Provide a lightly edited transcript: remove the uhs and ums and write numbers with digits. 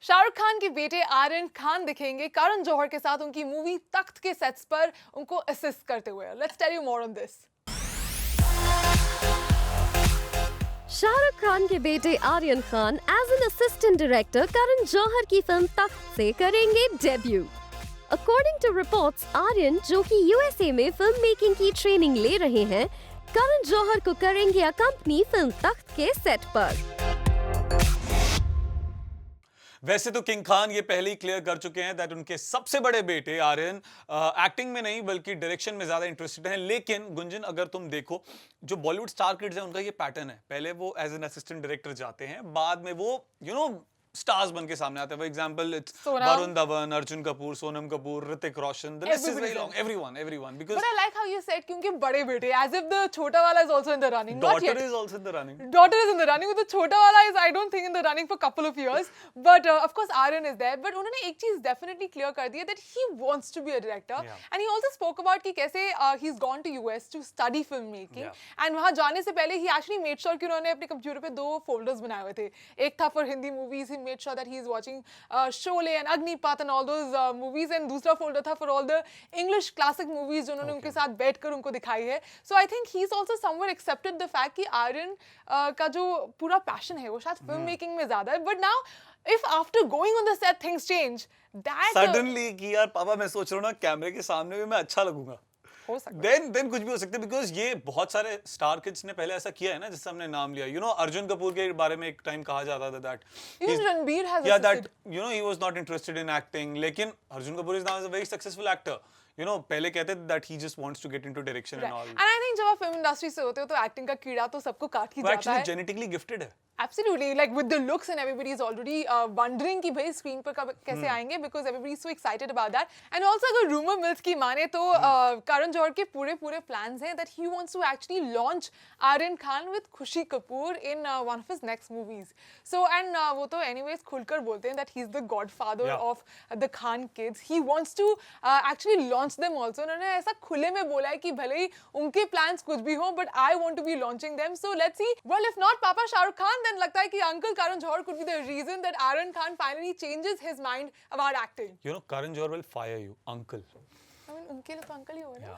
शाहरुख खान के बेटे आर्यन खान दिखेंगे करण जौहर के साथ उनकी मूवी तख्त के सेट्स पर उनको असिस्ट करते हुए। Let's tell you more on this. Shahrukh Khan के बेटे Aryan Khan as an assistant director Karan Johar की फिल्म तख्त से करेंगे debut. According to reports, Aryan जो कि यूएसए में फिल्म मेकिंग की ट्रेनिंग ले रहे हैं, करण जौहर को करेंगे अकंपनी फिल्म तख्त के सेट पर। वैसे तो किंग खान ये पहले ही क्लियर कर चुके हैं दैट उनके सबसे बड़े बेटे आर्यन एक्टिंग में नहीं बल्कि डायरेक्शन में ज्यादा इंटरेस्टेड हैं। लेकिन गुंजन, अगर तुम देखो जो बॉलीवुड स्टार किड्स हैं उनका ये पैटर्न है, पहले वो एज एन असिस्टेंट डायरेक्टर जाते हैं, बाद में वो स्टार्स बन के सामने आते हैं। For example it's Varun Dhawan, Arjun Kapoor, Sonam Kapoor, Hrithik Roshan, the list is very long, everyone because but I like how you said क्योंकि बड़े बेटे, एज इफ द छोटा वाला is also in the running. Daughter is also in the running. Daughter is in the running, but the छोटा वाला is I don't think in the running for couple of years, but of course Aryan is there. But उन्होंने एक चीज definitely clear कर दी है that he wants to be a director, and he also spoke about कि कैसे he's gone to US to study filmmaking, and वहाँ जाने से पहले he actually made sure कि उन्होंने अपने कंप्यूटर पे 2 folders बनाए हुए थे। एक था for Hindi movies, he made sure that he is watching Sholay and Agnipath and all those movies, and दूसरा folder था for all the English classic movies जो उन्होंने उनके साथ बैठकर उनको दिखाई है। So I think he's also somewhere accepted the fact कि आर्यन का जो पूरा पैशन है वो शायद फिल्म मेकिंग में ज्यादा है। But now if after going on the set things change, that suddenly कि यार पापा मैं सोच रहा हूँ ना कैमरे के सामने भी मैं अच्छा लगूंगा, हो सकता है। देन कुछ भी हो सकता है। बिकॉज ये बहुत सारे स्टार किड्स ने पहले ऐसा किया है ना, जिससे हमने नाम लिया। अर्जुन कपूर के बारे में एक टाइम कहा जाता था that Ranbir has that he was not interested in acting, लेकिन Arjun Kapoor is now a very successful actor. पहले कहते थे that he just wants to get into direction and all. And I think जब आप फिल्म इंडस्ट्री से होते हो तो एक्टिंग का कीड़ा तो सबको काट ही जाता है। एक्चुअली जेनेटिकली गिफ्टेड है। Absolutely, like with the looks and everybody is already wondering कि भाई स्क्रीन पर कब कैसे आएंगे, because everybody is so excited about that. And also अगर rumor mills की माने तो करण जौहर के पूरे plans हैं that he wants to actually launch Aryan Khan with Khushi Kapoor in one of his next movies. So and वो तो anyways खुलकर बोलते हैं that he's the godfather of the Khan kids. He wants to actually launch them also. उन्होंने ऐसा खुले में बोला है कि भले ही उनके plans कुछ भी हो, but I want to be launching them. So let's see. Well, if not Papa Shahrukh Khan, then लगता है कि Uncle Karan Johar could be the reason that Aryan Khan finally changes his mind about acting. Karan Johar will fire you, uncle. I mean, उनके लिए तो uncle ही हो ना।